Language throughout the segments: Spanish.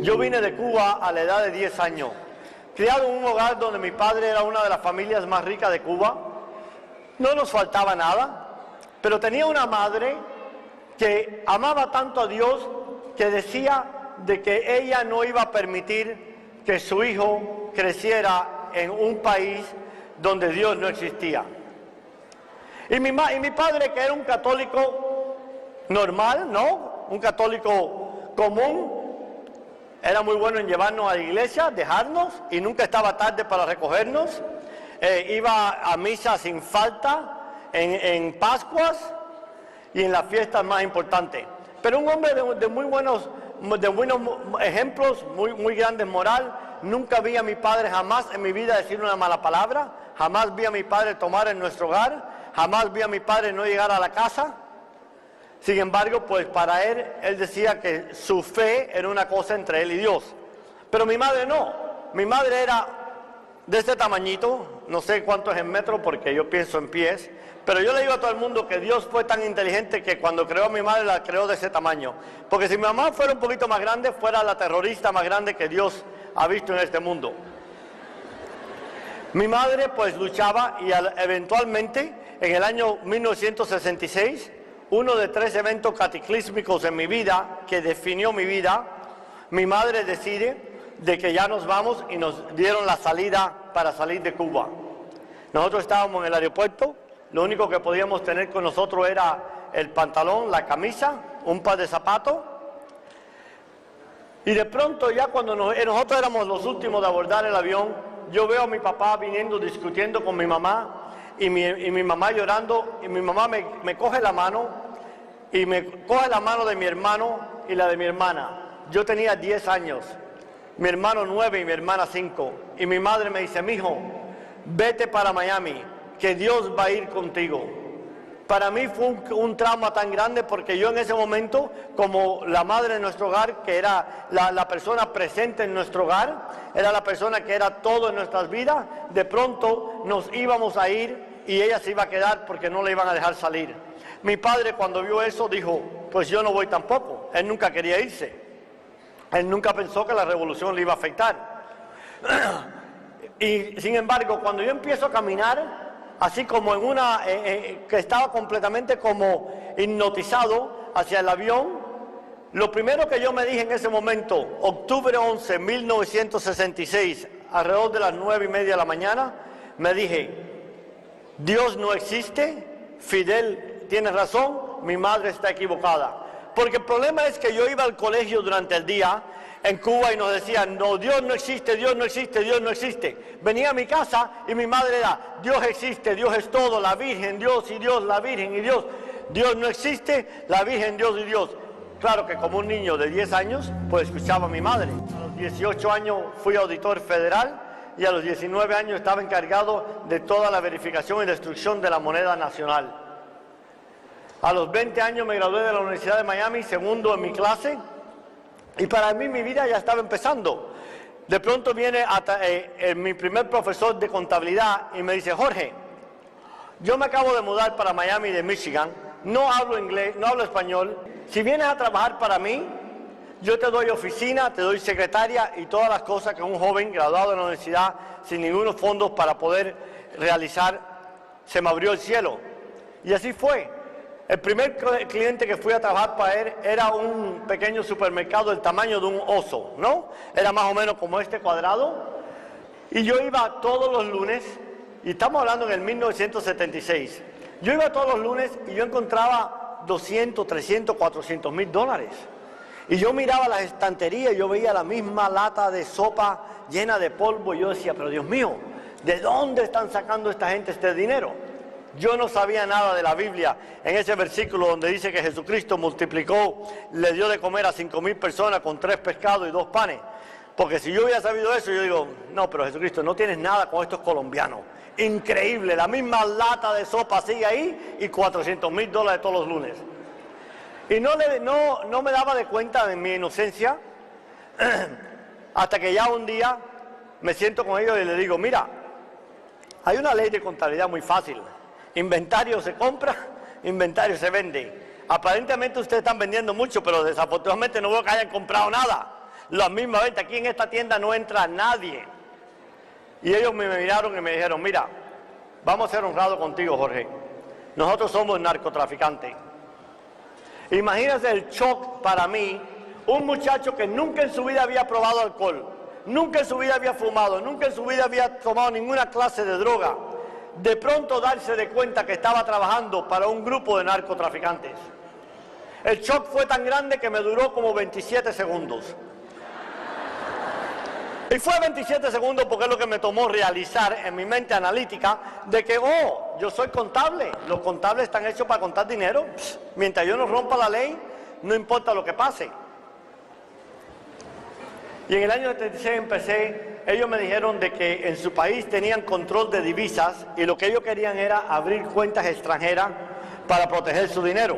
Yo vine de Cuba a la edad de 10 años, criado en un hogar donde mi padre era una de las familias más ricas de Cuba. No nos faltaba nada, pero tenía una madre que amaba tanto a Dios que decía de que ella no iba a permitir que su hijo creciera en un país donde Dios no existía. Y mi padre, que era un católico normal, ¿no? Un católico común, era muy bueno en llevarnos a la iglesia, dejarnos, y nunca estaba tarde para recogernos. Iba a misa sin falta en Pascuas y en las fiestas más importantes. Pero un hombre de muy buenos ejemplos, muy grandes moral. Nunca vi a mi padre jamás en mi vida decir una mala palabra. Jamás vi a mi padre tomar en nuestro hogar. Jamás vi a mi padre no llegar a la casa. Sin embargo, pues para él decía que su fe era una cosa entre él y Dios. Pero mi madre no. Mi madre era de este tamañito, no sé cuánto es en metros porque yo pienso en pies, pero yo le digo a todo el mundo que Dios fue tan inteligente que cuando creó a mi madre la creó de ese tamaño. Porque si mi mamá fuera un poquito más grande, fuera la terrorista más grande que Dios ha visto en este mundo. Mi madre pues luchaba y eventualmente en el año 1966, uno de 3 eventos cataclísmicos en mi vida que definió mi vida, mi madre decide de que ya nos vamos y nos dieron la salida para salir de Cuba. Nosotros estábamos en el aeropuerto, lo único que podíamos tener con nosotros era el pantalón, la camisa, un par de zapatos. Y de pronto ya cuando nosotros éramos los últimos de abordar el avión, yo veo a mi papá viniendo, discutiendo con mi mamá y mi mamá llorando, y mi mamá me coge la mano y me coge la mano de mi hermano y la de mi hermana. Yo tenía 10 años. Mi hermano 9 y mi hermana 5. Y mi madre me dice: mijo, vete para Miami, que Dios va a ir contigo. Para mí fue un trauma tan grande porque yo en ese momento, como la madre de nuestro hogar, que era la persona presente en nuestro hogar, era la persona que era todo en nuestras vidas, de pronto nos íbamos a ir y ella se iba a quedar porque no le iban a dejar salir. Mi padre, cuando vio eso, dijo: pues yo no voy tampoco. Él nunca quería irse. Él nunca pensó que la revolución le iba a afectar. Y sin embargo, cuando yo empiezo a caminar, así como en una, que estaba completamente como hipnotizado hacia el avión, lo primero que yo me dije en ese momento, octubre 11, 1966, alrededor de las 9:30 de la mañana, me dije: Dios no existe, Fidel tiene razón, mi madre está equivocada. Porque el problema es que yo iba al colegio durante el día en Cuba y nos decían: no, Dios no existe, Dios no existe, Dios no existe. Venía a mi casa y mi madre era: Dios existe, Dios es todo, la Virgen, Dios y Dios, la Virgen y Dios. Dios no existe, la Virgen, Dios y Dios. Claro que como un niño de 10 años, pues escuchaba a mi madre. A los 18 años fui auditor federal y a los 19 años estaba encargado de toda la verificación y destrucción de la moneda nacional. A los 20 años me gradué de la Universidad de Miami, segundo en mi clase, y para mí mi vida ya estaba empezando. De pronto viene mi primer profesor de contabilidad y me dice: Jorge, yo me acabo de mudar para Miami de Michigan, no hablo inglés, no hablo español. Si vienes a trabajar para mí, yo te doy oficina, te doy secretaria y todas las cosas que un joven graduado de la universidad sin ningunos fondos para poder realizar. Se me abrió el cielo. Y así fue. El primer cliente que fui a trabajar para él era un pequeño supermercado del tamaño de un oso, ¿no? Era más o menos como este cuadrado. Y yo iba todos los lunes, y estamos hablando en el 1976. Yo iba todos los lunes y yo encontraba 200, 300, 400 mil dólares. Y yo miraba las estanterías y yo veía la misma lata de sopa llena de polvo. Y yo decía: pero Dios mío, ¿de dónde están sacando esta gente este dinero? Yo no sabía nada de la Biblia en ese versículo donde dice que Jesucristo multiplicó, le dio de comer a 5,000 personas con 3 pescados y 2 panes. Porque si yo hubiera sabido eso, yo digo: no, pero Jesucristo, no tienes nada con estos colombianos. Increíble, la misma lata de sopa sigue ahí y 400 mil dólares todos los lunes. Y no me daba de cuenta de mi inocencia hasta que ya un día me siento con ellos y les digo: mira, hay una ley de contabilidad muy fácil. Inventario se compra, inventario se vende. aparentemente ustedes están vendiendo mucho, pero desafortunadamente no veo que hayan comprado nada. La misma venta, aquí en esta tienda no entra nadie. Y ellos me miraron y me dijeron, mira, vamos a ser honrados contigo, Jorge. Nosotros somos narcotraficantes. Imagínense el shock para mí, un muchacho que nunca en su vida había probado alcohol, nunca en su vida había fumado, nunca en su vida había tomado ninguna clase de droga, de pronto darse de cuenta que estaba trabajando para un grupo de narcotraficantes. El shock fue tan grande que me duró como 27 segundos. Y fue 27 segundos porque es lo que me tomó realizar en mi mente analítica de que, yo soy contable, los contables están hechos para contar dinero, mientras yo no rompa la ley, no importa lo que pase. Y en el año 76 empecé, ellos me dijeron de que en su país tenían control de divisas y lo que ellos querían era abrir cuentas extranjeras para proteger su dinero.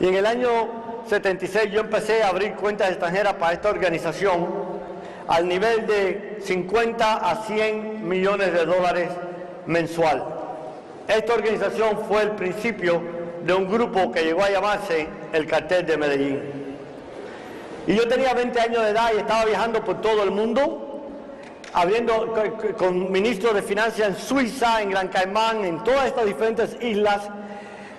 Y en el año 76 yo empecé a abrir cuentas extranjeras para esta organización al nivel de 50 a 100 millones de dólares mensual. Esta organización fue el principio de un grupo que llegó a llamarse el Cartel de Medellín. Y yo tenía 20 años de edad y estaba viajando por todo el mundo, abriendo con ministros de finanzas en Suiza, en Gran Caimán, en todas estas diferentes islas.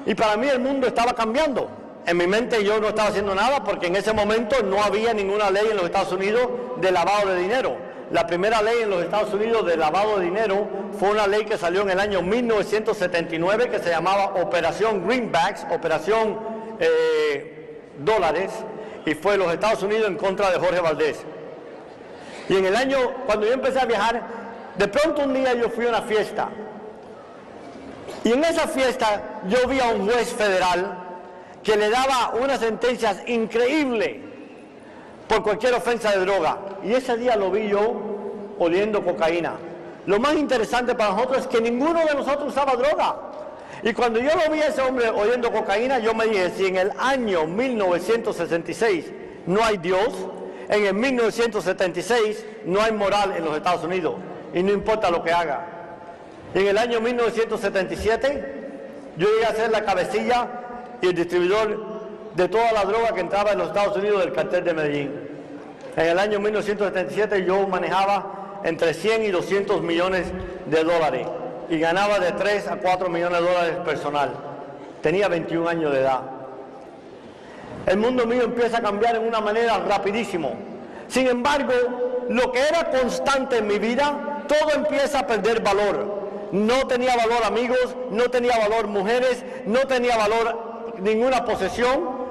Y para mí el mundo estaba cambiando. En mi mente yo no estaba haciendo nada porque en ese momento no había ninguna ley en los Estados Unidos de lavado de dinero. La primera ley en los Estados Unidos de lavado de dinero fue una ley que salió en el año 1979 que se llamaba Operación Greenbacks, Operación Dólares, y fue los Estados Unidos en contra de Jorge Valdés. Y en el año, cuando yo empecé a viajar, de pronto un día yo fui a una fiesta. Y en esa fiesta yo vi a un juez federal que le daba unas sentencias increíbles por cualquier ofensa de droga. Y ese día lo vi yo oliendo cocaína. Lo más interesante para nosotros es que ninguno de nosotros usaba droga. Y cuando yo lo vi a ese hombre oliendo cocaína, yo me dije, si en el año 1966 no hay Dios, en el 1976 no hay moral en los Estados Unidos. Y no importa lo que haga. En el año 1977 yo llegué a ser la cabecilla y el distribuidor de toda la droga que entraba en los Estados Unidos del Cartel de Medellín. En el año 1977 yo manejaba entre 100 y 200 millones de dólares y ganaba de 3 a 4 millones de dólares personal. Tenía 21 años de edad. El mundo mío empieza a cambiar en una manera rapidísimo. Sin embargo, lo que era constante en mi vida, todo empieza a perder valor. No tenía valor amigos, no tenía valor mujeres, no tenía valor ninguna posesión.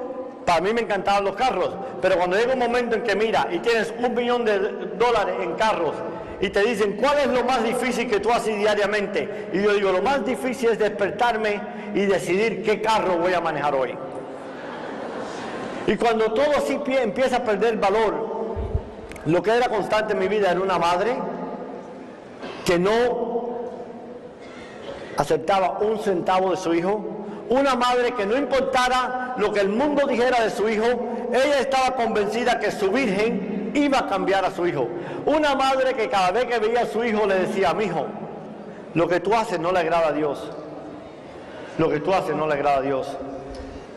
Para mí me encantaban los carros, pero cuando llega un momento en que mira y tienes $1 millón en carros y te dicen ¿cuál es lo más difícil que tú haces diariamente? Y yo digo, lo más difícil es despertarme y decidir qué carro voy a manejar hoy. Y cuando todo así empieza a perder valor, lo que era constante en mi vida era una madre que no aceptaba un centavo de su hijo, una madre que no importara lo que el mundo dijera de su hijo, ella estaba convencida que su virgen iba a cambiar a su hijo. Una madre que cada vez que veía a su hijo le decía, mijo, lo que tú haces no le agrada a Dios. Lo que tú haces no le agrada a Dios.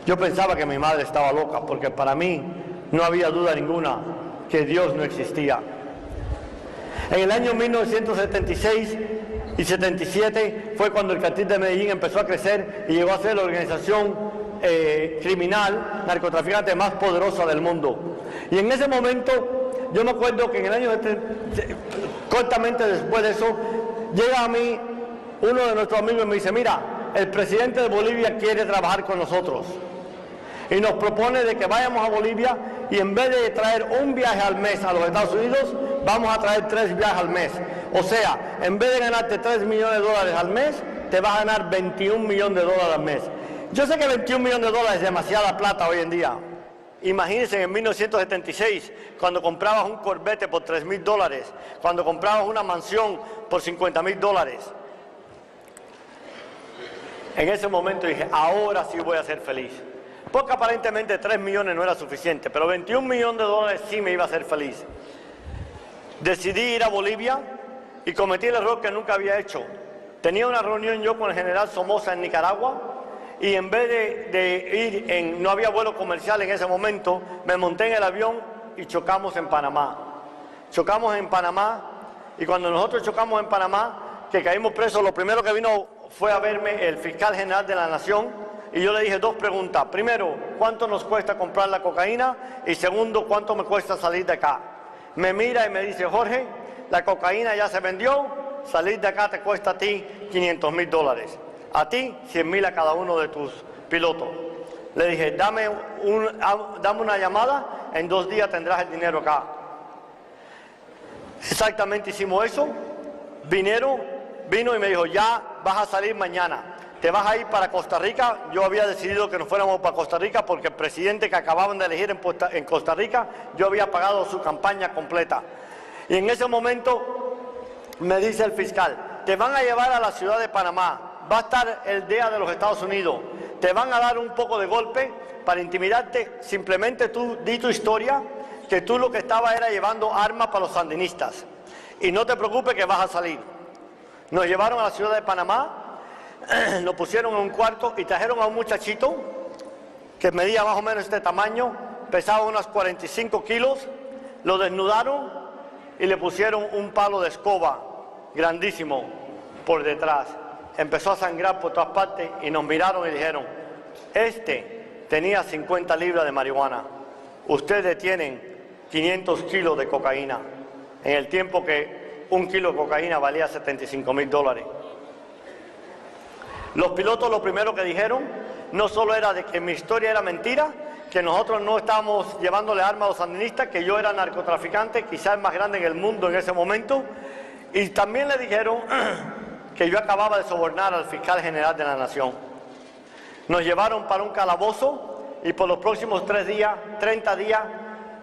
Yo pensaba que mi madre estaba loca, porque para mí no había duda ninguna que Dios no existía. En el año 1976 y 77 fue cuando el Cartel de Medellín empezó a crecer y llegó a ser la organización criminal, narcotraficante más poderosa del mundo. Y en ese momento, yo me acuerdo que en el año, cortamente después de eso, llega a mí uno de nuestros amigos y me dice, mira, el presidente de Bolivia quiere trabajar con nosotros. Y nos propone de que vayamos a Bolivia y en vez de traer un viaje al mes a los Estados Unidos, vamos a traer 3 viajes al mes. O sea, en vez de ganarte 3 millones de dólares al mes, te vas a ganar 21 millones de dólares al mes. Yo sé que 21 millones de dólares es demasiada plata hoy en día. Imagínense en 1976, cuando comprabas un Corvette por $3,000, cuando comprabas una mansión por $50,000. En ese momento dije, ahora sí voy a ser feliz. Porque aparentemente 3 millones no era suficiente, pero 21 millones de dólares sí me iba a hacer feliz. Decidí ir a Bolivia y cometí el error que nunca había hecho. Tenía una reunión yo con el general Somoza en Nicaragua y en vez de ir no había vuelo comercial en ese momento, me monté en el avión y chocamos en Panamá. Chocamos en Panamá, y cuando nosotros chocamos en Panamá, que caímos presos, lo primero que vino fue a verme el fiscal general de la Nación, y yo le dije dos preguntas. Primero, ¿cuánto nos cuesta comprar la cocaína? Y segundo, ¿cuánto me cuesta salir de acá? Me mira y me dice, Jorge, la cocaína ya se vendió, salir de acá te cuesta a ti $500,000. A ti, 100,000 a cada uno de tus pilotos. Le dije, dame una llamada, en 2 días tendrás el dinero acá. Exactamente hicimos eso. Vino y me dijo, ya vas a salir mañana. Te vas a ir para Costa Rica. Yo había decidido que nos fuéramos para Costa Rica porque el presidente que acababan de elegir en Costa Rica, yo había pagado su campaña completa. Y en ese momento me dice el fiscal, te van a llevar a la ciudad de Panamá. Va a estar el DEA de los Estados Unidos, te van a dar un poco de golpe para intimidarte, simplemente tú di tu historia, que tú lo que estabas era llevando armas para los sandinistas, y no te preocupes que vas a salir. Nos llevaron a la ciudad de Panamá, nos pusieron en un cuarto y trajeron a un muchachito que medía más o menos este tamaño, pesaba unos 45 kilos, lo desnudaron y le pusieron un palo de escoba grandísimo por detrás. Empezó a sangrar por todas partes y nos miraron y dijeron, este tenía 50 libras de marihuana, ustedes tienen 500 kilos de cocaína, en el tiempo que 1 kilo de cocaína valía $75,000. Los pilotos lo primero que dijeron no solo era de que mi historia era mentira, que nosotros no estábamos llevándole armas a los sandinistas, que yo era narcotraficante, quizás el más grande en el mundo en ese momento, y también le dijeron que yo acababa de sobornar al fiscal general de la Nación. Nos llevaron para un calabozo y por los próximos 30 días,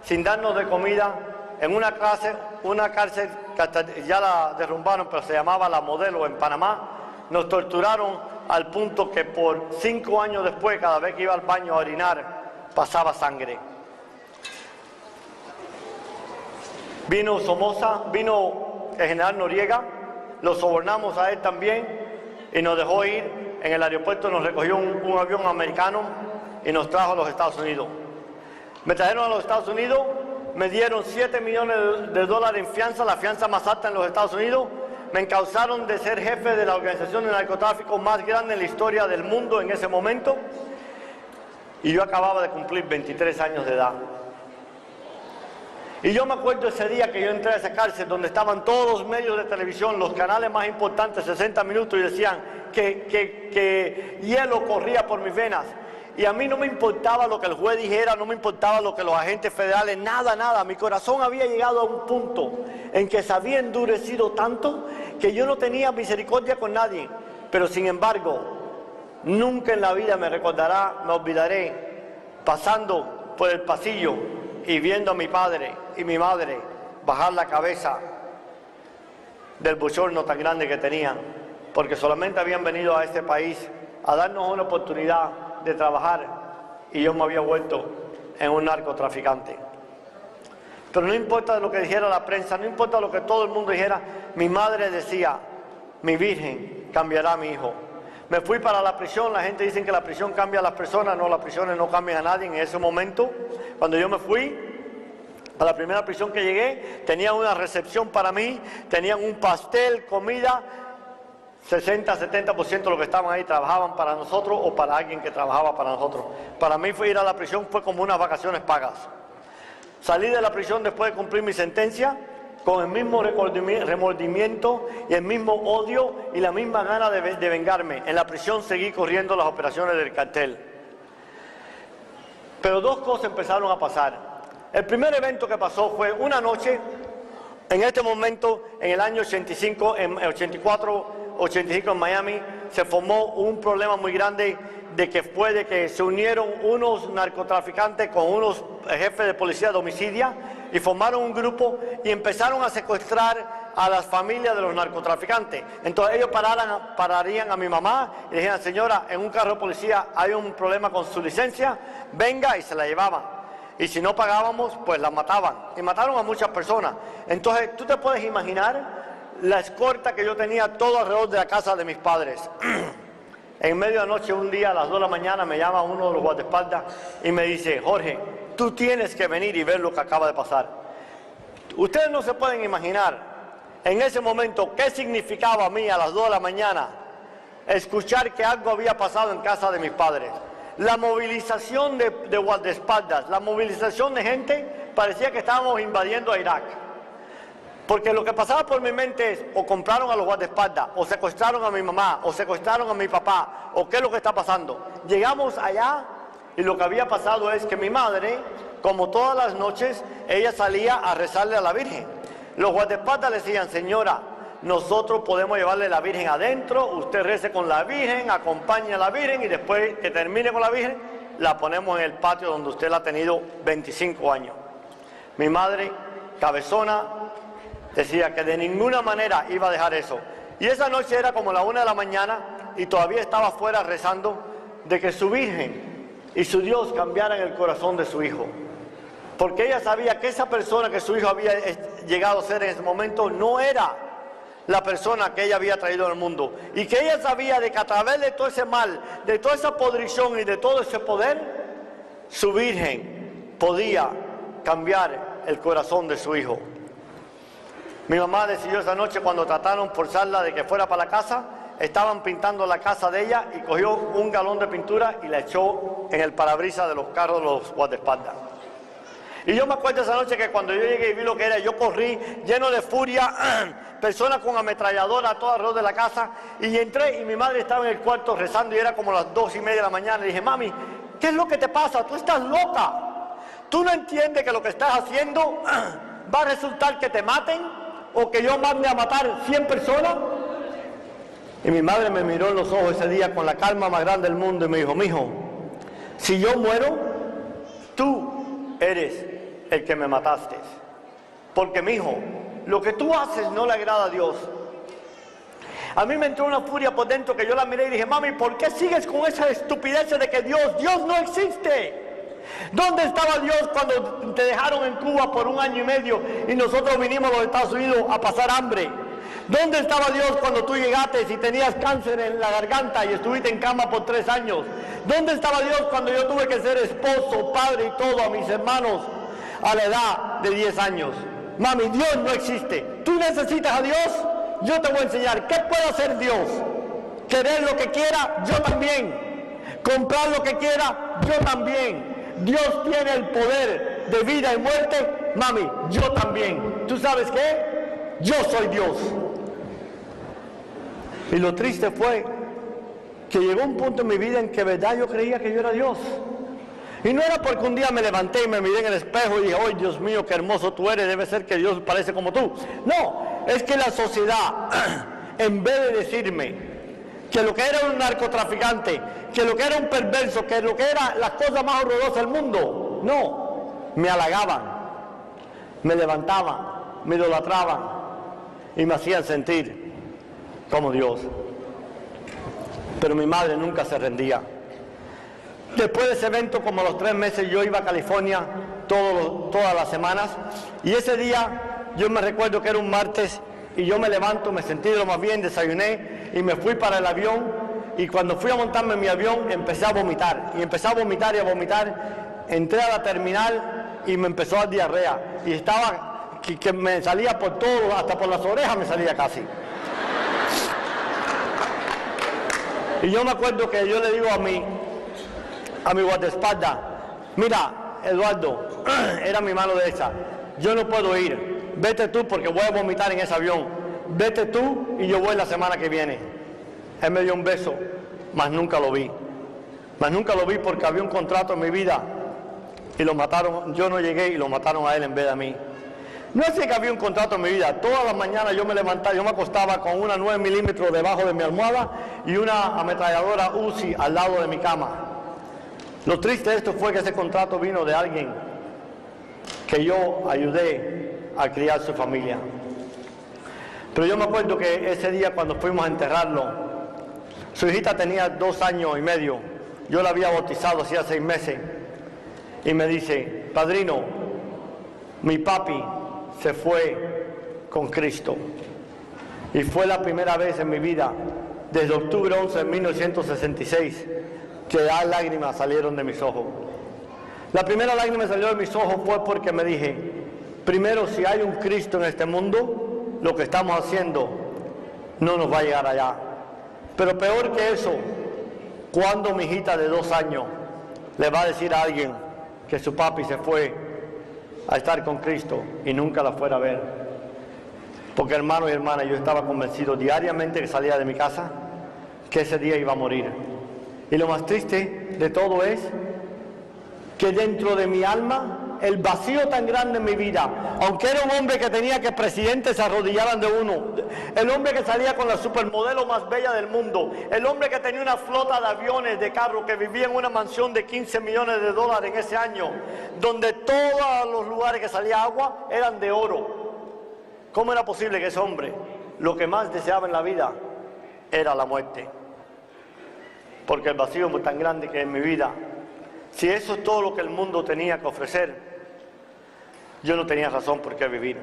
sin darnos de comida, en una cárcel que hasta ya la derrumbaron, pero se llamaba La Modelo en Panamá, nos torturaron al punto que por 5 años después, cada vez que iba al baño a orinar, pasaba sangre. Vino Somoza, vino el general Noriega, lo sobornamos a él también y nos dejó ir. En el aeropuerto nos recogió un avión americano y nos trajo a los Estados Unidos. Me trajeron a los Estados Unidos, me dieron $7 millones en fianza, la fianza más alta en los Estados Unidos. Me encausaron de ser jefe de la organización de narcotráfico más grande en la historia del mundo en ese momento. Y yo acababa de cumplir 23 años de edad. Y yo me acuerdo ese día que yo entré a esa cárcel donde estaban todos los medios de televisión, los canales más importantes, 60 minutos, y decían que hielo corría por mis venas. Y a mí no me importaba lo que el juez dijera, no me importaba lo que los agentes federales, nada. Mi corazón había llegado a un punto en que se había endurecido tanto que yo no tenía misericordia con nadie. Pero sin embargo, nunca en la vida me olvidaré, pasando por el pasillo y viendo a mi padre y mi madre bajar la cabeza del bochorno tan grande que tenían, porque solamente habían venido a este país a darnos una oportunidad de trabajar y yo me había vuelto en un narcotraficante. Pero no importa lo que dijera la prensa, no importa lo que todo el mundo dijera, mi madre decía, mi Virgen cambiará a mi hijo. Me fui para la prisión, la gente dice que la prisión cambia a las personas, no, las prisiones no cambian a nadie. En ese momento, cuando yo me fui a la primera prisión que llegué, tenían una recepción para mí, tenían un pastel, comida, 60-70% de los que estaban ahí trabajaban para nosotros o para alguien que trabajaba para nosotros. Para mí ir a la prisión fue como unas vacaciones pagas. Salí de la prisión después de cumplir mi sentencia, con el mismo remordimiento y el mismo odio y la misma gana de vengarme. En la prisión seguí corriendo las operaciones del cartel. Pero dos cosas empezaron a pasar. El primer evento que pasó fue una noche, en este momento, en el año 85, en 85 en Miami, se formó un problema muy grande de que se unieron unos narcotraficantes con unos jefes de policía de homicidio y formaron un grupo y empezaron a secuestrar a las familias de los narcotraficantes. Entonces ellos pararían a mi mamá y le dijeron, señora, en un carro de policía hay un problema con su licencia, venga, y se la llevaban. Y si no pagábamos, pues la mataban. Y mataron a muchas personas. Entonces tú te puedes imaginar la escolta que yo tenía todo alrededor de la casa de mis padres. En medio de la noche, un día a las 2 de la mañana, me llama uno de los guardaespaldas y me dice: Jorge, tú tienes que venir y ver lo que acaba de pasar. Ustedes no se pueden imaginar en ese momento qué significaba a mí a las 2 de la mañana escuchar que algo había pasado en casa de mis padres. La movilización de guardaespaldas, la movilización de gente, parecía que estábamos invadiendo a Irak. Porque lo que pasaba por mi mente es: o compraron a los guardaespaldas, o secuestraron a mi mamá, o secuestraron a mi papá, o qué es lo que está pasando. Llegamos allá y lo que había pasado es que mi madre, como todas las noches, ella salía a rezarle a la Virgen. Los guardaespaldas le decían: señora, nosotros podemos llevarle la Virgen adentro, usted rece con la Virgen, acompañe a la Virgen y después que termine con la Virgen, la ponemos en el patio donde usted la ha tenido 25 años. Mi madre, cabezona, decía que de ninguna manera iba a dejar eso. Y esa noche era como la 1 de la mañana y todavía estaba afuera rezando de que su Virgen y su Dios cambiaran el corazón de su hijo. Porque ella sabía que esa persona que su hijo había llegado a ser en ese momento no era la persona que ella había traído al mundo. Y que ella sabía de que a través de todo ese mal, de toda esa podrición y de todo ese poder, su Virgen podía cambiar el corazón de su hijo. Mi mamá decidió esa noche, cuando trataron de forzarla de que fuera para la casa, estaban pintando la casa de ella y cogió un galón de pintura y la echó en el parabrisas de los carros de los guardaespaldas. Y yo me acuerdo esa noche que cuando yo llegué y vi lo que era, yo corrí lleno de furia, personas con ametralladora a todo alrededor de la casa, y entré y mi madre estaba en el cuarto rezando y era como las 2:30 de la mañana. Le dije: mami, ¿qué es lo que te pasa? Tú estás loca. ¿Tú no entiendes que lo que estás haciendo va a resultar que te maten o que yo mande a matar 100 personas? Y mi madre me miró en los ojos ese día con la calma más grande del mundo y me dijo: mijo, si yo muero, tú eres el que me mataste. Porque, mijo, lo que tú haces no le agrada a Dios. A mí me entró una furia por dentro que yo la miré y dije: mami, ¿por qué sigues con esa estupidez de que Dios no existe? ¿Dónde estaba Dios cuando te dejaron en Cuba por 1 año y medio y nosotros vinimos a los Estados Unidos a pasar hambre? ¿Dónde estaba Dios cuando tú llegaste y tenías cáncer en la garganta y estuviste en cama por 3 años? ¿Dónde estaba Dios cuando yo tuve que ser esposo, padre y todo a mis hermanos a la edad de 10 años? Mami, Dios no existe. ¿Tú necesitas a Dios? Yo te voy a enseñar. ¿Qué puede hacer Dios? Querer lo que quiera, yo también. Comprar lo que quiera, yo también. Dios tiene el poder de vida y muerte, mami, yo también. ¿Tú sabes qué? Yo soy Dios. Y lo triste fue que llegó un punto en mi vida en que verdad yo creía que yo era Dios. Y no era porque un día me levanté y me miré en el espejo y dije: ¡ay, Dios mío, qué hermoso tú eres! Debe ser que Dios parece como tú. No, es que la sociedad, en vez de decirme que lo que era un narcotraficante, que lo que era un perverso, que lo que era las cosas más horrorosas del mundo, no, me halagaban, me levantaban, me idolatraban y me hacían sentir como Dios. Pero mi madre nunca se rendía. Después de ese evento, como a los 3 meses, yo iba a California todas las semanas, y ese día yo me recuerdo que era un martes y yo me levanto, me sentí de lo más bien, desayuné y me fui para el avión, y cuando fui a montarme en mi avión empecé a vomitar y empecé a vomitar y a vomitar. Entré a la terminal y me empezó a dar diarrea y estaba que me salía por todo, hasta por las orejas me salía casi. Y yo me acuerdo que yo le digo a mi guardaespaldas: mira, Eduardo, era mi mano derecha, yo no puedo ir, vete tú porque voy a vomitar en ese avión, vete tú y yo voy la semana que viene. Él me dio un beso, mas nunca lo vi. Mas nunca lo vi porque había un contrato en mi vida y lo mataron. Yo no llegué y lo mataron a él en vez de a mí. No es que había un contrato en mi vida. Todas las mañanas yo me levantaba, yo me acostaba con una 9 milímetros debajo de mi almohada y una ametralladora Uzi al lado de mi cama. Lo triste de esto fue que ese contrato vino de alguien que yo ayudé a criar su familia. Pero yo me acuerdo que ese día cuando fuimos a enterrarlo, su hijita tenía 2 años y medio, yo la había bautizado hacía 6 meses, y me dice: padrino, mi papi se fue con Cristo. Y fue la primera vez en mi vida desde octubre 11 de 1966, que las lágrimas salieron de mis ojos. La primera lágrima que salió de mis ojos fue porque me dije, primero, si hay un Cristo en este mundo, lo que estamos haciendo no nos va a llegar allá. Pero peor que eso, cuando mi hijita de 2 años le va a decir a alguien que su papi se fue a estar con Cristo y nunca la fuera a ver. Porque hermano y hermana, yo estaba convencido diariamente que salía de mi casa que ese día iba a morir. Y lo más triste de todo es que dentro de mi alma, el vacío tan grande en mi vida, aunque era un hombre que tenía que presidentes se arrodillaran de uno, el hombre que salía con la supermodelo más bella del mundo, el hombre que tenía una flota de aviones, de carros, que vivía en una mansión de $15 millones en ese año, donde todos los lugares que salía agua eran de oro. ¿Cómo era posible que ese hombre, lo que más deseaba en la vida, era la muerte? Porque el vacío fue tan grande que en mi vida, si eso es todo lo que el mundo tenía que ofrecer, yo no tenía razón por qué vivir.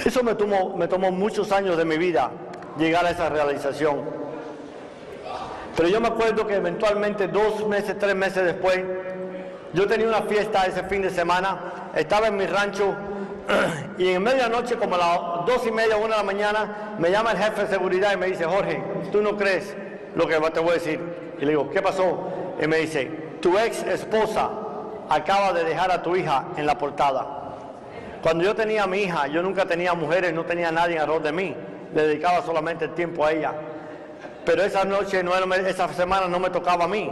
Eso me tomó muchos años de mi vida llegar a esa realización. Pero yo me acuerdo que eventualmente 2 meses, 3 meses después, yo tenía una fiesta ese fin de semana, estaba en mi rancho y en medianoche, como a las 2:30, 1 de la mañana, me llama el jefe de seguridad y me dice, Jorge, ¿tú no crees lo que te voy a decir? Y le digo, ¿qué pasó? Y me dice, tu ex esposa acaba de dejar a tu hija en la portada. Cuando yo tenía a mi hija, yo nunca tenía mujeres, no tenía nadie alrededor de mí, le dedicaba solamente el tiempo a ella. Pero esa noche, esa semana no me tocaba a mí.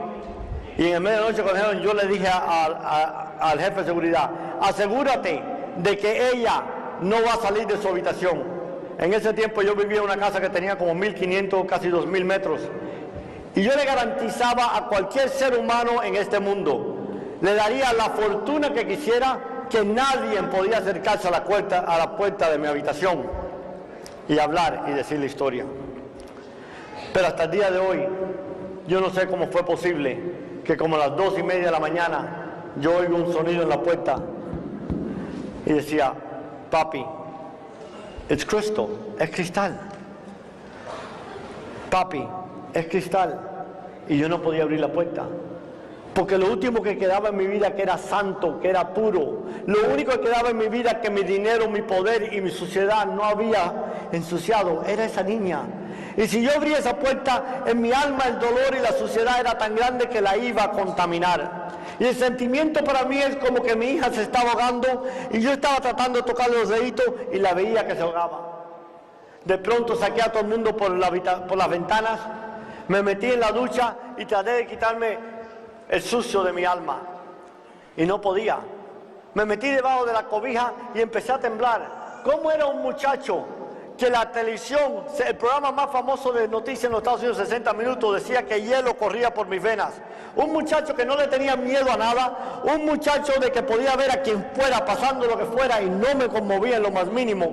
Y en el medianoche cuando dijeron, yo le dije al jefe de seguridad, asegúrate de que ella no va a salir de su habitación. En ese tiempo yo vivía en una casa que tenía como 1.500, casi 2.000 metros. Y yo le garantizaba a cualquier ser humano en este mundo, le daría la fortuna que quisiera, que nadie podía acercarse a la puerta de mi habitación y hablar y decir la historia. Pero hasta el día de hoy, yo no sé cómo fue posible que como a las 2:30 de la mañana, yo oigo un sonido en la puerta y decía, papi, it's crystal, es cristal. Papi, es cristal. Y yo no podía abrir la puerta. Porque lo último que quedaba en mi vida, que era santo, que era puro, lo único que quedaba en mi vida, que mi dinero, mi poder y mi suciedad no había ensuciado, era esa niña. Y si yo abría esa puerta, en mi alma el dolor y la suciedad era tan grande que la iba a contaminar. Y el sentimiento para mí es como que mi hija se estaba ahogando y yo estaba tratando de tocarle los deditos y la veía que se ahogaba. De pronto saqué a todo el mundo por las ventanas, me metí en la ducha y traté de quitarme el sucio de mi alma. Y no podía. Me metí debajo de la cobija y empecé a temblar. ¿Cómo era un muchacho que la televisión, el programa más famoso de noticias en los Estados Unidos, 60 minutos, decía que hielo corría por mis venas? Un muchacho que no le tenía miedo a nada, un muchacho de que podía ver a quien fuera pasando lo que fuera y no me conmovía en lo más mínimo.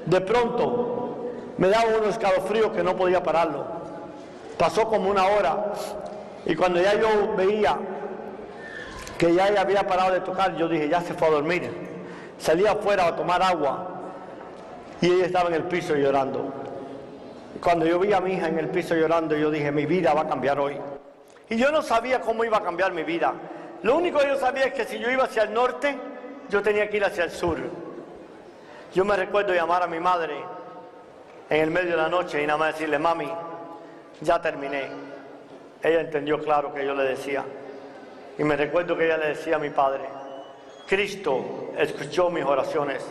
De pronto me daba unos escalofríos que no podía pararlo. Pasó como 1 hora y cuando ya yo veía que ya ella había parado de tocar, yo dije, ya se fue a dormir. Salí afuera a tomar agua y ella estaba en el piso llorando. Cuando yo vi a mi hija en el piso llorando, yo dije, mi vida va a cambiar hoy. Y yo no sabía cómo iba a cambiar mi vida. Lo único que yo sabía es que si yo iba hacia el norte, yo tenía que ir hacia el sur. Yo me recuerdo llamar a mi madre en el medio de la noche y nada más decirle, mami, ya terminé. Ella entendió claro que yo le decía. Y me recuerdo que ella le decía a mi padre, Cristo escuchó mis oraciones.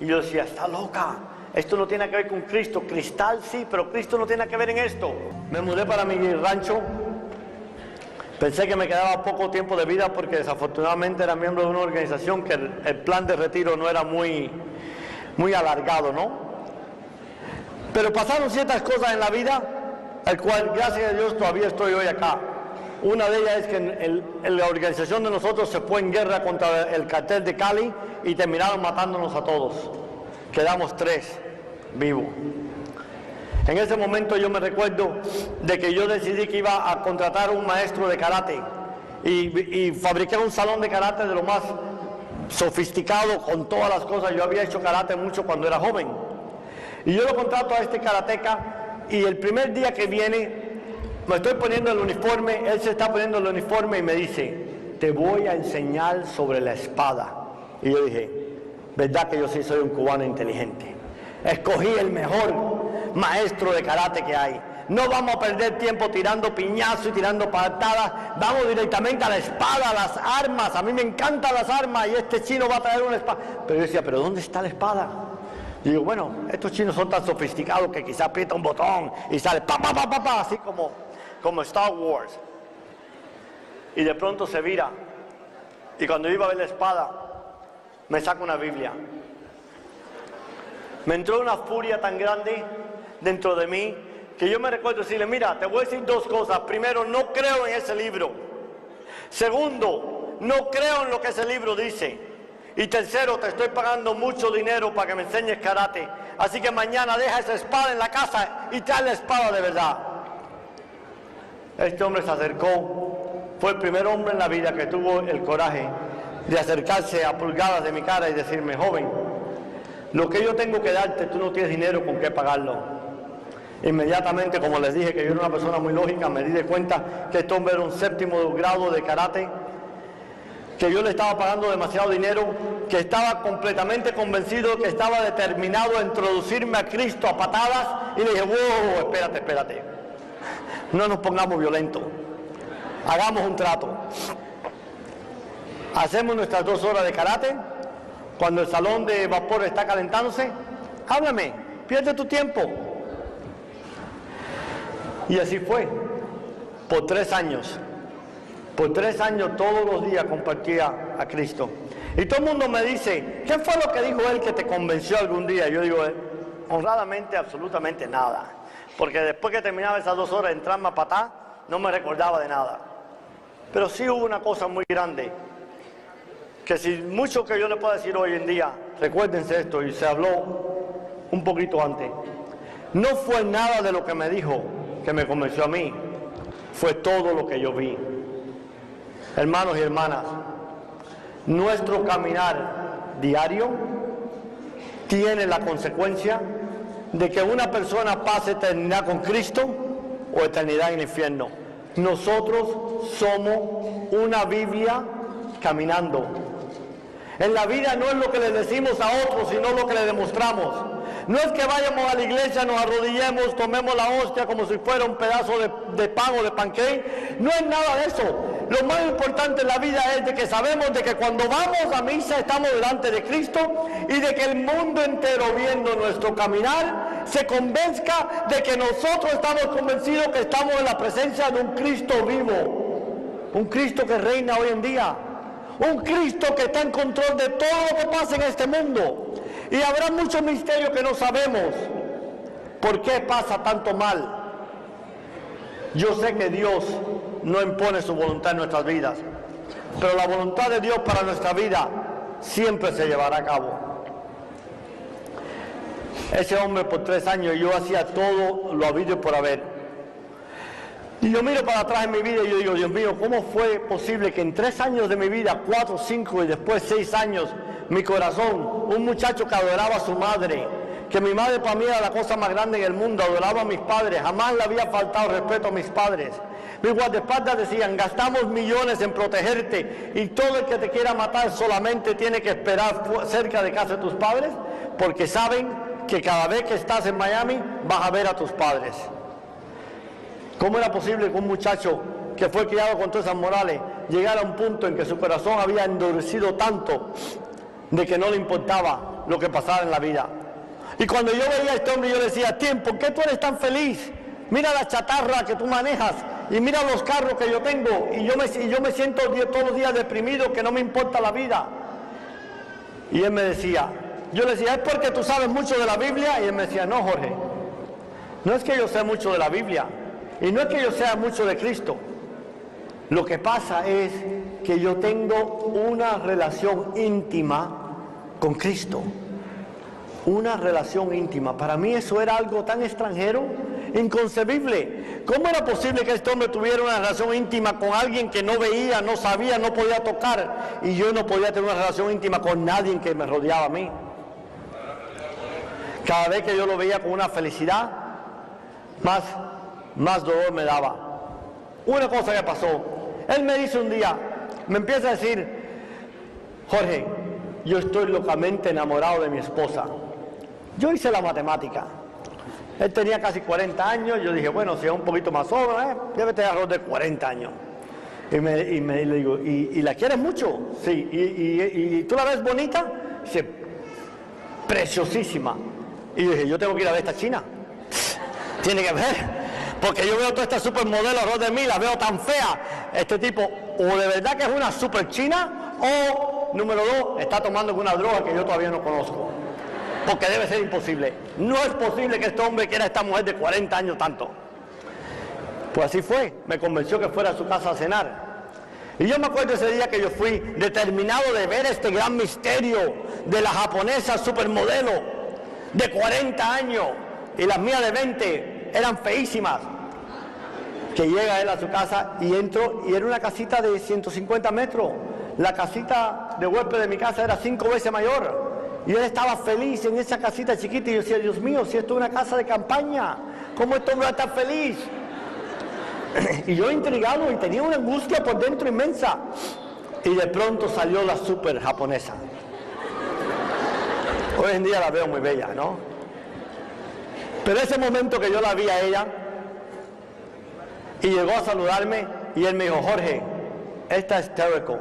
Y yo decía, está loca, esto no tiene que ver con Cristo, cristal sí, pero Cristo no tiene que ver en esto. Me mudé para mi rancho, pensé que me quedaba poco tiempo de vida porque desafortunadamente era miembro de una organización que el plan de retiro no era muy alargado, ¿no? Pero pasaron ciertas cosas en la vida, al cual gracias a Dios todavía estoy hoy acá. Una de ellas es que la organización de nosotros se fue en guerra contra el cartel de Cali y terminaron matándonos a todos. Quedamos 3 vivos. En ese momento yo me recuerdo de que yo decidí que iba a contratar un maestro de karate y fabriqué un salón de karate de lo más sofisticado con todas las cosas. Yo había hecho karate mucho cuando era joven. Y yo lo contrato a este karateca y el primer día que viene, me estoy poniendo el uniforme, él se está poniendo el uniforme y me dice, te voy a enseñar sobre la espada. Y yo dije, verdad que yo sí soy un cubano inteligente. Escogí el mejor maestro de karate que hay. No vamos a perder tiempo tirando piñazos y tirando patadas. Vamos directamente a la espada, a las armas. A mí me encantan las armas y este chino va a traer una espada. Pero yo decía, ¿pero dónde está la espada? Y digo, bueno, estos chinos son tan sofisticados que quizá aprieta un botón y sale pa, pa, pa, pa, pa, así como Star Wars. Y de pronto se vira. Y cuando iba a ver la espada, me saca una Biblia. Me entró una furia tan grande dentro de mí que yo me recuerdo decirle, mira, te voy a decir dos cosas. Primero, no creo en ese libro. Segundo, no creo en lo que ese libro dice. Y tercero, te estoy pagando mucho dinero para que me enseñes karate. Así que mañana deja esa espada en la casa y trae la espada de verdad. Este hombre se acercó. Fue el primer hombre en la vida que tuvo el coraje de acercarse a pulgadas de mi cara y decirme, joven, lo que yo tengo que darte, tú no tienes dinero con qué pagarlo. Inmediatamente, como les dije que yo era una persona muy lógica, me di de cuenta que este hombre era un séptimo grado de karate, que yo le estaba pagando demasiado dinero, que estaba completamente convencido, que estaba determinado a introducirme a Cristo a patadas, y le dije, wow, espérate, no nos pongamos violentos, hagamos un trato, hacemos nuestras 2 horas de karate, cuando el salón de vapor está calentándose, háblame, pierde tu tiempo. Y así fue, por 3 años. Por 3 años todos los días compartía a Cristo. Y todo el mundo me dice, ¿qué fue lo que dijo él que te convenció algún día? Yo digo, honradamente, absolutamente nada. Porque después que terminaba esas 2 horas de entrarme a patá, no me recordaba de nada. Pero sí hubo una cosa muy grande, que si mucho que yo le puedo decir hoy en día, recuérdense esto, y se habló un poquito antes, no fue nada de lo que me dijo que me convenció a mí, fue todo lo que yo vi. Hermanos y hermanas, nuestro caminar diario tiene la consecuencia de que una persona pase eternidad con Cristo o eternidad en el infierno. Nosotros somos una Biblia caminando. En la vida no es lo que le decimos a otros, sino lo que le demostramos. No es que vayamos a la iglesia, nos arrodillemos, tomemos la hostia como si fuera un pedazo de pan o de pancake. No es nada de eso. Lo más importante en la vida es de que sabemos de que cuando vamos a misa estamos delante de Cristo y de que el mundo entero, viendo nuestro caminar, se convenzca de que nosotros estamos convencidos que estamos en la presencia de un Cristo vivo, un Cristo que reina hoy en día, un Cristo que está en control de todo lo que pasa en este mundo. Y habrá muchos misterios que no sabemos. ¿Por qué pasa tanto mal? Yo sé que Dios no impone su voluntad en nuestras vidas, pero la voluntad de Dios para nuestra vida siempre se llevará a cabo. Ese hombre por 3 años yo hacía todo lo habido y por haber. Y yo miro para atrás en mi vida y yo digo, Dios mío, ¿cómo fue posible que en 3 años de mi vida, 4, 5 y después 6 años, mi corazón, un muchacho que adoraba a su madre, que mi madre para mí era la cosa más grande en el mundo, adoraba a mis padres, jamás le había faltado respeto a mis padres. Mis guardaespaldas decían, gastamos millones en protegerte y todo el que te quiera matar solamente tiene que esperar cerca de casa de tus padres, porque saben que cada vez que estás en Miami vas a ver a tus padres. ¿Cómo era posible que un muchacho que fue criado con todas esas morales llegara a un punto en que su corazón había endurecido tanto de que no le importaba lo que pasara en la vida? Y cuando yo veía a este hombre, yo decía, Tim, ¿por qué tú eres tan feliz? Mira la chatarra que tú manejas y mira los carros que yo tengo y yo me siento todos los días deprimido, que no me importa la vida. Y él me decía, yo le decía, ¿es porque tú sabes mucho de la Biblia? Y él me decía, no, Jorge, no es que yo sé mucho de la Biblia y no es que yo sea mucho de Cristo. Lo que pasa es que yo tengo una relación íntima con Cristo. Una relación íntima. Para mí eso era algo tan extranjero, inconcebible. ¿Cómo era posible que este hombre tuviera una relación íntima con alguien que no veía, no sabía, no podía tocar? Y yo no podía tener una relación íntima con nadie que me rodeaba a mí. Cada vez que yo lo veía con una felicidad, más dolor me daba. Una cosa que pasó, él me dice un día, me empieza a decir, Jorge, yo estoy locamente enamorado de mi esposa. Yo hice la matemática. Él tenía casi 40 años, yo dije, bueno, si es un poquito más joven, debe tener alrededor de 40 años. Y le digo, ¿y la quieres mucho? Sí. ¿Y tú la ves bonita? Dice, preciosísima. Y yo dije, yo tengo que ir a ver esta china. Tiene que ver, porque yo veo toda esta supermodelo alrededor de mí, la veo tan fea. Este tipo, o de verdad que es una super china, o, número 2, está tomando alguna droga que yo todavía no conozco. Porque debe ser imposible. No es posible que este hombre quiera a esta mujer de 40 años tanto. Pues así fue, me convenció que fuera a su casa a cenar. Y yo me acuerdo ese día que yo fui determinado de ver este gran misterio de la japonesa supermodelo de 40 años y las mías de 20 eran feísimas. Que llega él a su casa y entro y era una casita de 150 metros. La casita de huésped de mi casa era 5 veces mayor. Y él estaba feliz en esa casita chiquita y yo decía, Dios mío, si esto es una casa de campaña, ¿cómo este hombre va a estar feliz? Y yo intrigado y tenía una angustia por dentro inmensa. Y de pronto salió la super japonesa. Hoy en día la veo muy bella, ¿no? Pero ese momento que yo la vi a ella y llegó a saludarme y él me dijo, Jorge, esta es Terrico,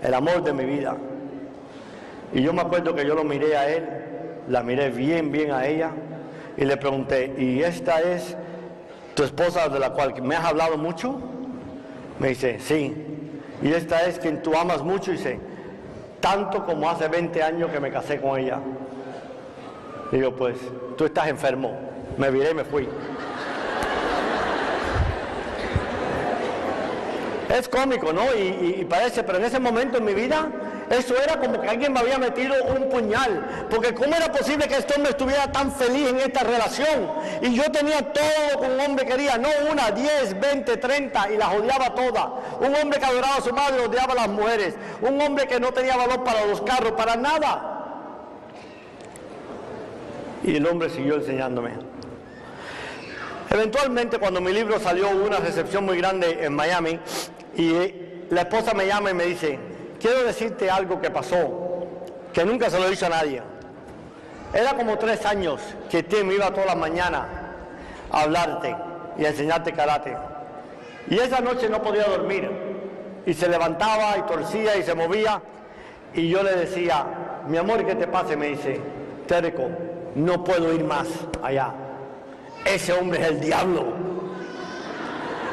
el amor de mi vida. Y yo me acuerdo que yo lo miré a él, la miré bien a ella y le pregunté, ¿y esta es tu esposa de la cual me has hablado mucho? Me dice, sí. ¿Y esta es quien tú amas mucho? Y dice, tanto como hace 20 años que me casé con ella. Digo, pues, tú estás enfermo. Me viré y me fui. Es cómico, ¿no? Y parece, pero en ese momento en mi vida, eso era como que alguien me había metido un puñal. Porque ¿cómo era posible que este hombre estuviera tan feliz en esta relación? Y yo tenía todo lo que un hombre quería, no una, 10, 20, 30, y las odiaba todas. Un hombre que adoraba a su madre odiaba a las mujeres. Un hombre que no tenía valor para los carros, para nada. Y el hombre siguió enseñándome. Eventualmente, cuando mi libro salió, hubo una recepción muy grande en Miami y la esposa me llama y me dice, quiero decirte algo que pasó, que nunca se lo he dicho a nadie. Era como 3 años que Tim iba todas las mañanas a hablarte y a enseñarte karate. Y esa noche no podía dormir y se levantaba y torcía y se movía y yo le decía, mi amor, ¿qué te pasa? Y me dice, Terrico, no puedo ir más allá. Ese hombre es el diablo.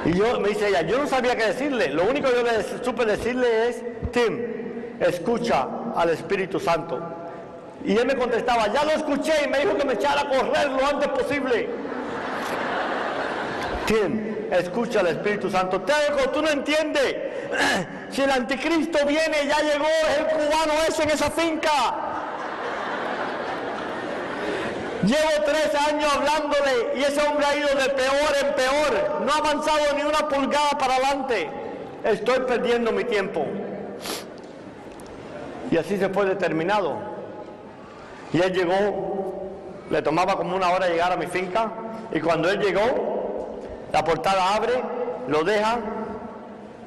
Y me dice ella, yo no sabía qué decirle. Lo único que yo le supe decirle es, Tim, escucha al Espíritu Santo. Y él me contestaba, ya lo escuché y me dijo que me echara a correr lo antes posible. Tim, escucha al Espíritu Santo. Terrico, tú no entiendes. Si el anticristo viene, ya llegó, es el cubano ese en esa finca. Llevo 3 años hablándole y ese hombre ha ido de peor en peor. No ha avanzado ni una pulgada para adelante. Estoy perdiendo mi tiempo. Y así se fue determinado. Y él llegó, le tomaba como 1 hora llegar a mi finca. Y cuando él llegó, la portada abre, lo dejan,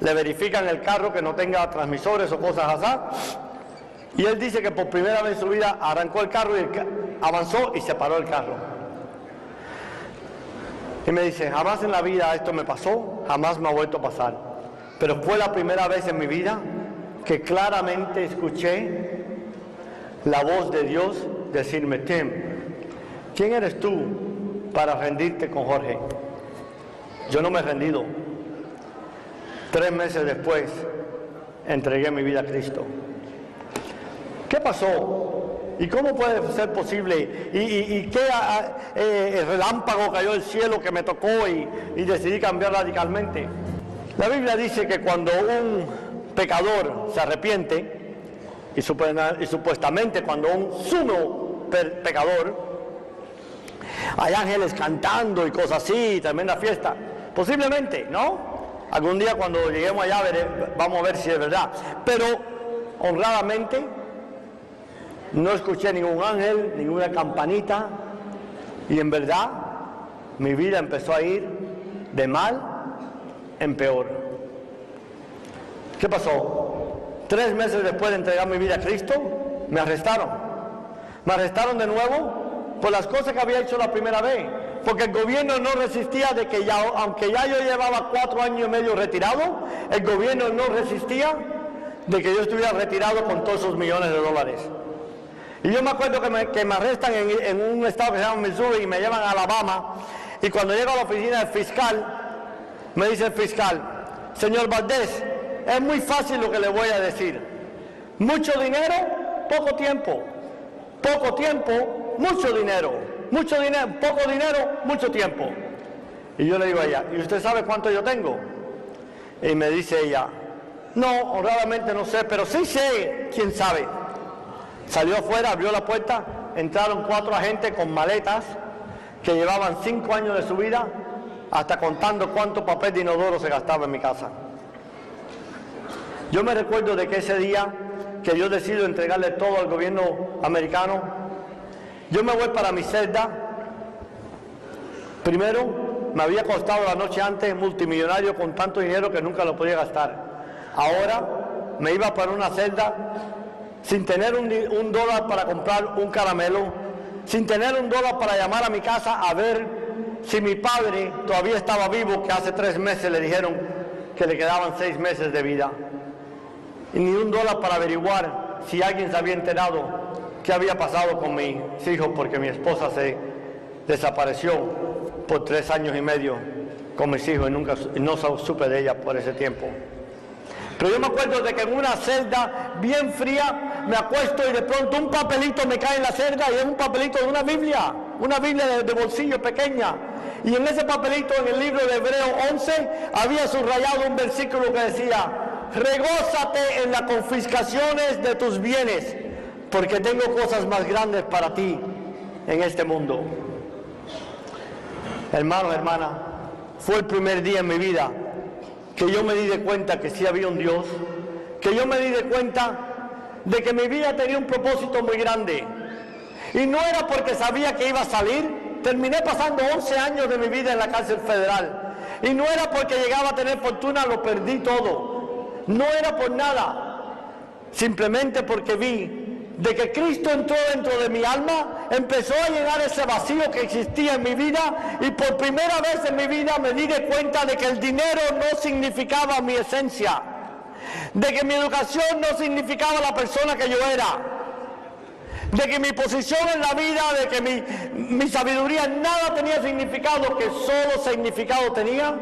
le verifican el carro que no tenga transmisores o cosas así. Y él dice que por primera vez en su vida arrancó el carro y avanzó y se paró el carro. Y me dice, jamás en la vida esto me pasó, jamás me ha vuelto a pasar. Pero fue la primera vez en mi vida que claramente escuché la voz de Dios decirme, Tim, ¿quién eres tú para rendirte con Jorge? Yo no me he rendido. 3 meses después entregué mi vida a Cristo. ¿Qué pasó? ¿Y cómo puede ser posible? ¿Y qué relámpago cayó del cielo que me tocó y decidí cambiar radicalmente? La Biblia dice que cuando un pecador se arrepiente, y supuestamente cuando un sumo pecador, hay ángeles cantando y cosas así, tremenda fiesta. Posiblemente, ¿no? Algún día cuando lleguemos allá vamos a ver si es verdad. Pero honradamente, no escuché ningún ángel, ninguna campanita, y en verdad mi vida empezó a ir de mal en peor. ¿Qué pasó? 3 meses después de entregar mi vida a Cristo, me arrestaron. Me arrestaron de nuevo por las cosas que había hecho la primera vez. Porque el gobierno no resistía de que ya, aunque ya yo llevaba 4 años y medio retirado, el gobierno no resistía de que yo estuviera retirado con todos esos millones de dólares. Y yo me acuerdo que me arrestan en un estado que se llama Missouri y me llevan a Alabama. Y cuando llego a la oficina del fiscal, me dice el fiscal: señor Valdés, es muy fácil lo que le voy a decir. Mucho dinero, poco tiempo. Poco tiempo, mucho dinero. Mucho dinero, poco dinero, mucho tiempo. Y yo le digo a ella: ¿y usted sabe cuánto yo tengo? Y me dice ella: no, honradamente no sé, pero sí sé, quién sabe. Salió afuera, abrió la puerta, entraron 4 agentes con maletas que llevaban 5 años de su vida, hasta contando cuánto papel de inodoro se gastaba en mi casa. Yo me recuerdo de que ese día que yo decido entregarle todo al gobierno americano, yo me voy para mi celda. Primero, me había costado la noche antes multimillonario con tanto dinero que nunca lo podía gastar. Ahora me iba para una celda sin tener un dólar para comprar un caramelo, sin tener un dólar para llamar a mi casa a ver si mi padre todavía estaba vivo, que hace 3 meses le dijeron que le quedaban 6 meses de vida, y ni un dólar para averiguar si alguien se había enterado qué había pasado con mis hijos, porque mi esposa se desapareció por 3 años y medio con mis hijos y no supe de ella por ese tiempo. Pero yo me acuerdo de que en una celda bien fría me acuesto y de pronto un papelito me cae en la celda, y es un papelito de una Biblia de bolsillo pequeña. Y en ese papelito, en el libro de Hebreos 11, había subrayado un versículo que decía: regózate en las confiscaciones de tus bienes, porque tengo cosas más grandes para ti en este mundo. Hermano, hermana, fue el primer día en mi vida que yo me di de cuenta que sí había un Dios, que yo me di de cuenta de que mi vida tenía un propósito muy grande. Y no era porque sabía que iba a salir. Terminé pasando 11 años de mi vida en la cárcel federal. Y no era porque llegaba a tener fortuna, lo perdí todo. No era por nada. Simplemente porque vi de que Cristo entró dentro de mi alma, empezó a llenar ese vacío que existía en mi vida, y por primera vez en mi vida me di de cuenta de que el dinero no significaba mi esencia, de que mi educación no significaba la persona que yo era, de que mi posición en la vida, de que mi sabiduría, nada tenía significado, que solo significado tenía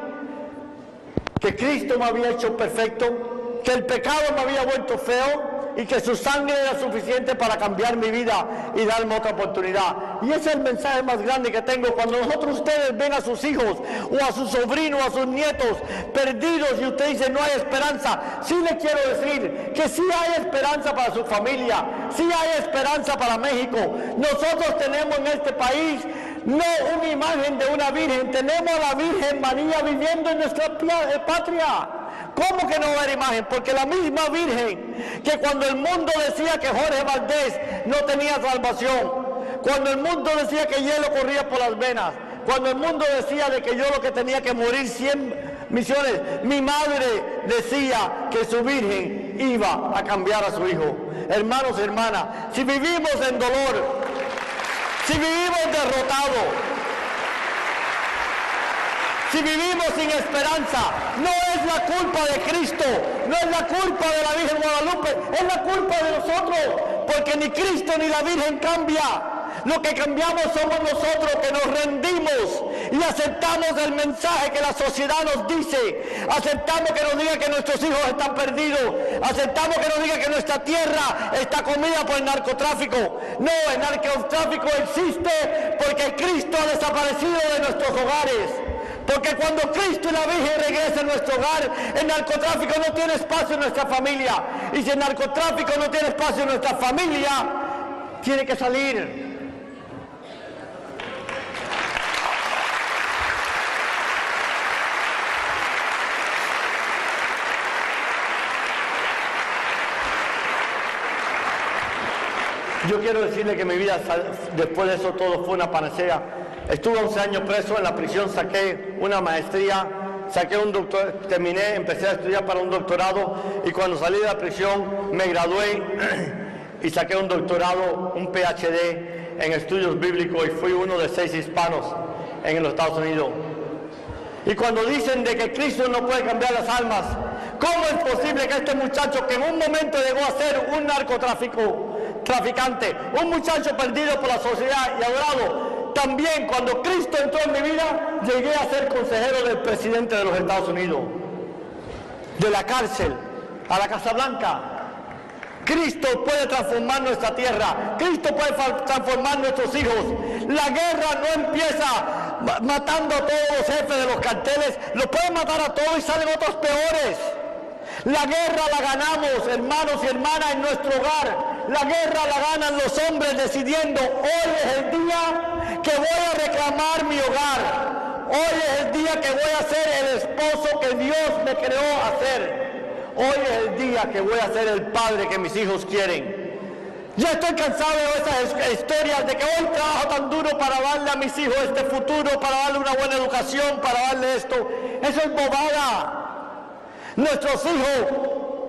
que Cristo me había hecho perfecto, que el pecado me había vuelto feo, y que su sangre era suficiente para cambiar mi vida y darme otra oportunidad. Y ese es el mensaje más grande que tengo. Cuando ustedes ven a sus hijos o a sus sobrinos o a sus nietos perdidos y usted dice no hay esperanza, sí le quiero decir que sí hay esperanza para su familia, sí hay esperanza para México. Nosotros tenemos en este país no una imagen de una virgen, tenemos a la Virgen María viviendo en nuestra patria. ¿Cómo que no va a haber imagen? Porque la misma Virgen que cuando el mundo decía que Jorge Valdés no tenía salvación, cuando el mundo decía que hielo corría por las venas, cuando el mundo decía de que yo lo que tenía que morir 100 misiones, mi madre decía que su Virgen iba a cambiar a su hijo. Hermanos y hermanas, si vivimos en dolor, si vivimos derrotados, si vivimos sin esperanza, no es la culpa de Cristo, no es la culpa de la Virgen Guadalupe, es la culpa de nosotros, porque ni Cristo ni la Virgen cambia. Lo que cambiamos somos nosotros, que nos rendimos y aceptamos el mensaje que la sociedad nos dice. Aceptamos que nos diga que nuestros hijos están perdidos. Aceptamos que nos diga que nuestra tierra está comida por el narcotráfico. No, el narcotráfico existe porque Cristo ha desaparecido de nuestros hogares. Porque cuando Cristo y la Virgen regresen a nuestro hogar, el narcotráfico no tiene espacio en nuestra familia. Y si el narcotráfico no tiene espacio en nuestra familia, tiene que salir. Yo quiero decirle que mi vida después de eso todo fue una panacea. Estuve 11 años preso, en la prisión saqué una maestría, saqué un doctor, terminé, empecé a estudiar para un doctorado y cuando salí de la prisión me gradué y saqué un doctorado, un PhD en estudios bíblicos y fui uno de 6 hispanos en los Estados Unidos. Y cuando dicen de que Cristo no puede cambiar las almas, ¿cómo es posible que este muchacho que en un momento llegó a ser un narcotraficante, un muchacho perdido por la sociedad y adorado, también cuando Cristo entró en mi vida, llegué a ser consejero del presidente de los Estados Unidos, de la cárcel a la Casa Blanca? Cristo puede transformar nuestra tierra, Cristo puede transformar nuestros hijos. La guerra no empieza matando a todos los jefes de los carteles, los pueden matar a todos y salen otros peores. La guerra la ganamos, hermanos y hermanas, en nuestro hogar. La guerra la ganan los hombres decidiendo: hoy es el día que voy a reclamar mi hogar, hoy es el día que voy a ser el esposo que Dios me creó a ser. Hoy es el día que voy a ser el padre que mis hijos quieren. Ya estoy cansado de esas historias de que hoy trabajo tan duro para darle a mis hijos este futuro, para darle una buena educación, para darle esto. Eso es bobada. Nuestros hijos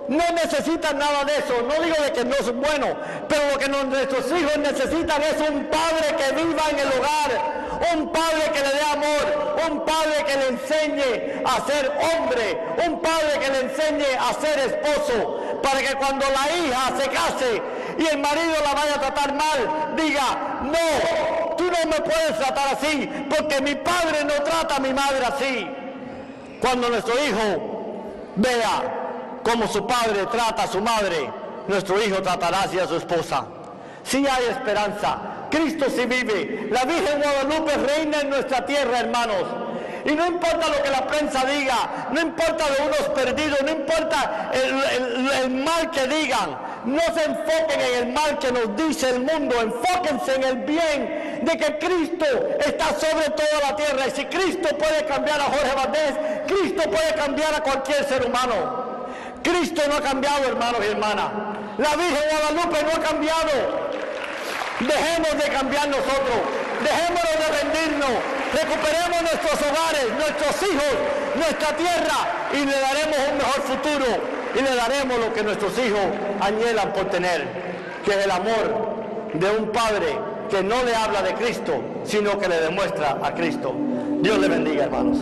no necesitan nada de eso. No digo de que no es bueno, pero lo que nuestros hijos necesitan es un padre que viva en el hogar, un padre que le dé amor, un padre que le enseñe a ser hombre, un padre que le enseñe a ser esposo, para que cuando la hija se case y el marido la vaya a tratar mal, diga: no, tú no me puedes tratar así, porque mi padre no trata a mi madre así. Cuando nuestro hijo vea cómo su padre trata a su madre, nuestro hijo tratará así a su esposa. Sí hay esperanza. Cristo sí vive. La Virgen Guadalupe reina en nuestra tierra, hermanos. Y no importa lo que la prensa diga, no importa de unos perdidos, no importa el mal que digan. No se enfoquen en el mal que nos dice el mundo, enfóquense en el bien de que Cristo está sobre toda la tierra. Y si Cristo puede cambiar a Jorge Valdés, Cristo puede cambiar a cualquier ser humano. Cristo no ha cambiado, hermanos y hermanas. La Virgen Guadalupe no ha cambiado. Dejemos de cambiar nosotros, dejémonos de rendirnos, recuperemos nuestros hogares, nuestros hijos, nuestra tierra y le daremos un mejor futuro y le daremos lo que nuestros hijos anhelan por tener, que es el amor de un padre que no le habla de Cristo, sino que le demuestra a Cristo. Dios le bendiga, hermanos.